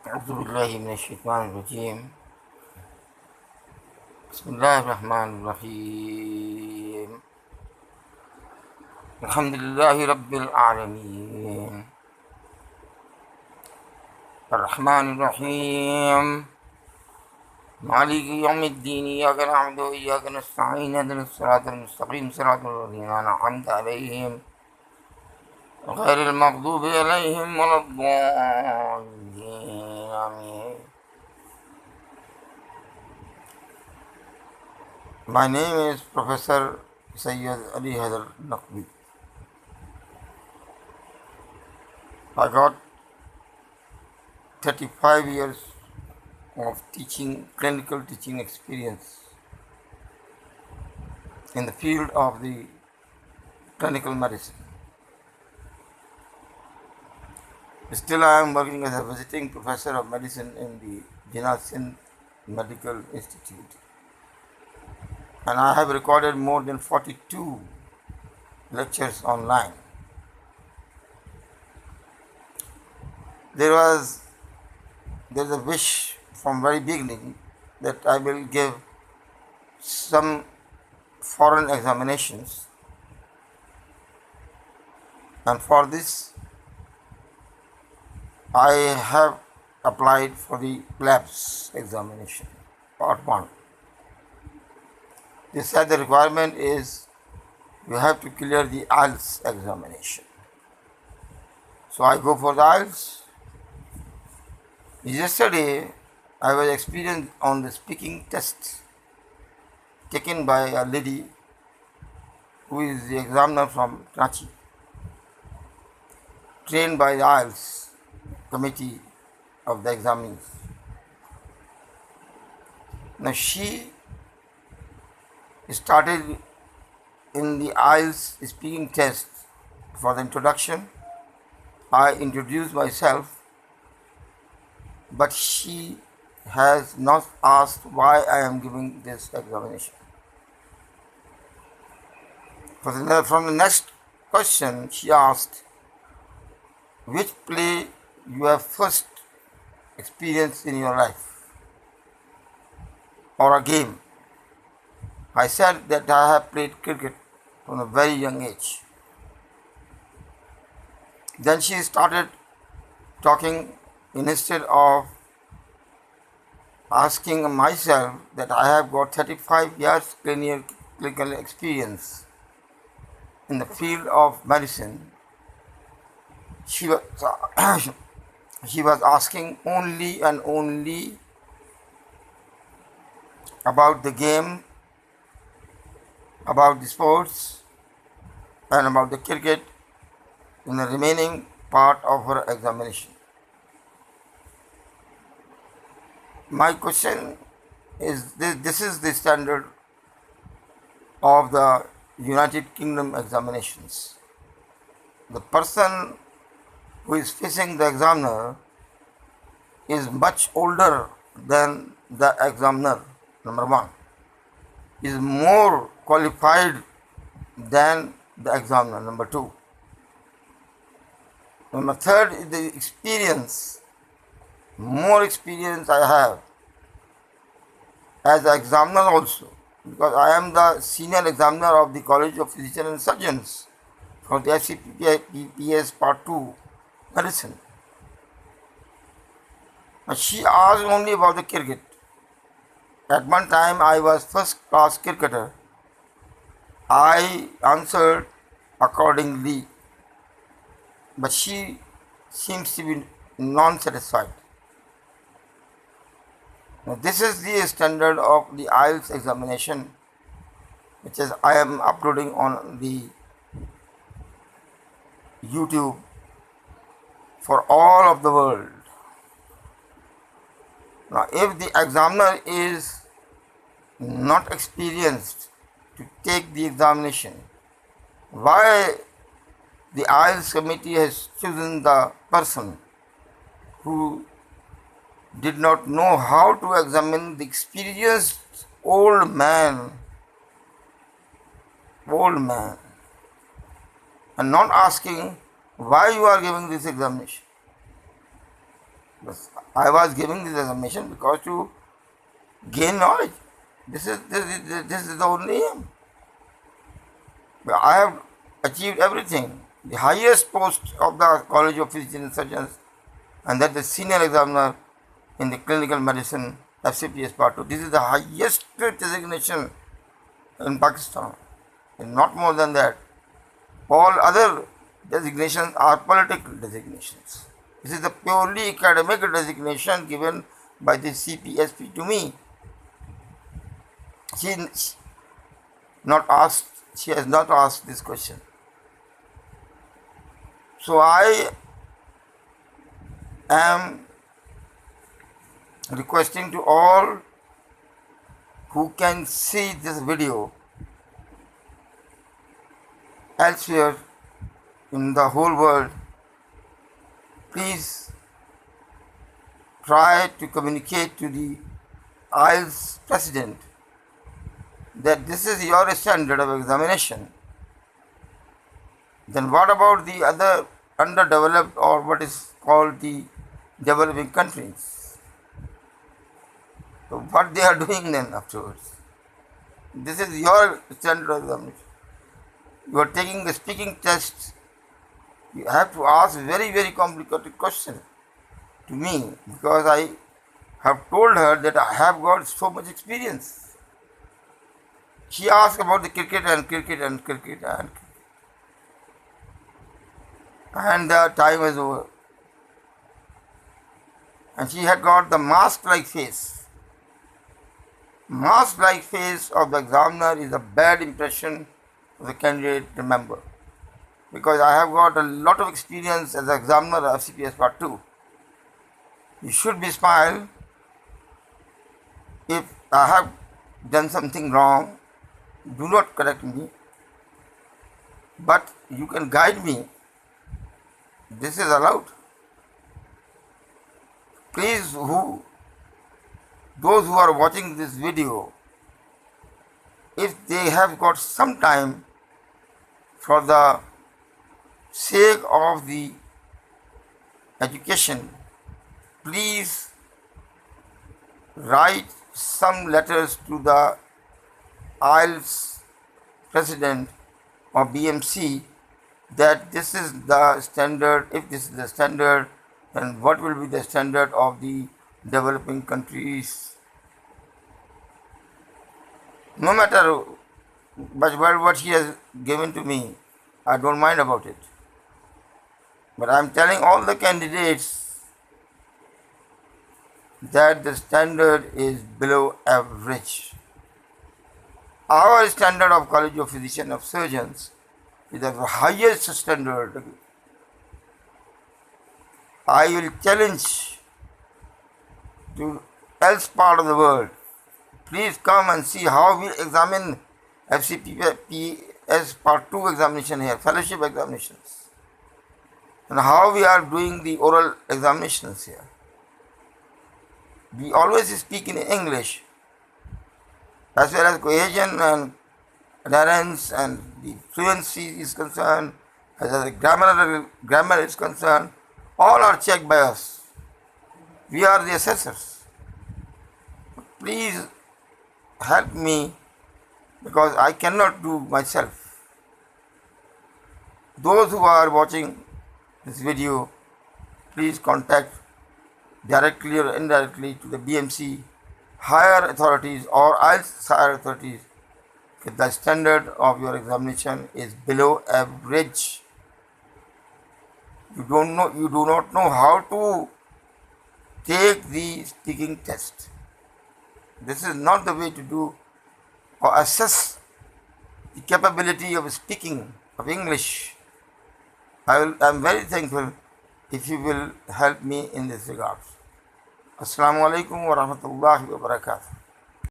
أعوذ بالله من الشيطان الرجيم. بسم الله الرحمن الرحيم. الحمد لله رب العالمين الرحمن الرحيم مالك يوم الدين إياك نعبد وإياك نستعين اهدنا الصراط المستقيم صراط الذين أنعمت عليهم غير المغضوب عليهم ولا الضالين آمين. My name is Professor Sayyid Ali Hadar Naqvi. I got 35 years of clinical teaching experience in the field of the clinical medicine. Still, I am working as a visiting professor of medicine in the Jinnah Sindh Medical Institute, and I have recorded more than 42 lectures online. There's a wish from very beginning that I will give some foreign examinations, and for this I have applied for the labs examination, part 1. They said the requirement is you have to clear the IELTS examination. So I go for the IELTS. Yesterday I was experienced on the speaking test taken by a lady who is the examiner from Karachi, trained by the IELTS committee of the examinees. Now she started in the IELTS speaking test. For the introduction, I introduced myself, but she has not asked why I am giving this examination. From the next question, she asked, which play you have first experienced in your life, or a game? I said that I have played cricket from a very young age. Then she started talking. Instead of asking myself that I have got 35 years clinical experience in the field of medicine, she was she was asking only and only about the game, about the sports, and about the cricket in the remaining part of her examination. My question is this is the standard of the United Kingdom examinations. The person who is facing the examiner is much older than the examiner, number one, is more qualified than the examiner, number two. Number third is the experience. More experience I have as an examiner also, because I am the senior examiner of the College of Physicians and Surgeons for the FCPS Part 2 Medicine. But she asked only about the cricket. At one time I was first class cricketer. I answered accordingly, but she seems to be non-satisfied. Now, this is the standard of the IELTS examination, which is I am uploading on the YouTube for all of the world. Now, if the examiner is not experienced to take the examination, why the IELTS committee has chosen the person who did not know how to examine the experienced old man, and not asking why you are giving this examination. I was giving this examination because to gain knowledge. This is the only aim. I have achieved everything. The highest post of the College of Physicians and Surgeons, and that the senior examiner in the clinical medicine FCPS Part 2. This is the highest designation in Pakistan, and not more than that. All other designations are political designations. This is the purely academic designation given by the CPSP to me. She has not asked this question. So I am requesting to all who can see this video elsewhere in the whole world, please try to communicate to the IELTS president that this is your standard of examination. Then what about the other underdeveloped, or what is called the developing countries? So what they are doing then afterwards? This is your standard of examination. You are taking the speaking test. You have to ask very, very complicated question to me, because I have told her that I have got so much experience. She asked about the cricket and the time is over. And she had got the mask-like face. Mask-like face of the examiner is a bad impression of the candidate, remember. Because I have got a lot of experience as an examiner of FCPS Part 2. You should be smile. If I have done something wrong, do not correct me, but you can guide me. This is allowed. Please, those who are watching this video, if they have got some time, for the sake of the education, please write some letters to the IELTS president or BMC that this is the standard. If this is the standard, then what will be the standard of the developing countries? No matter what she has given to me, I don't mind about it. But I am telling all the candidates that the standard is below average. Our standard of College of Physicians and Surgeons is the highest standard. I will challenge to else part of the world. Please come and see how we examine FCPS Part 2 examination here, fellowship examinations, and how we are doing the oral examinations here. We always speak in English, as well as cohesion and adherence and the fluency is concerned, as the grammar is concerned, all are checked by us. We are the assessors. Please help me, because I cannot do myself. Those who are watching this video, please contact directly or indirectly to the BMC, higher authorities or IELTS higher authorities, if the standard of your examination is below average. You do not know how to take the speaking test. This is not the way to do or assess the capability of speaking of English. I am very thankful if you will help me in this regard. Assalamu alaikum wa rahmatullahi wa barakatuh.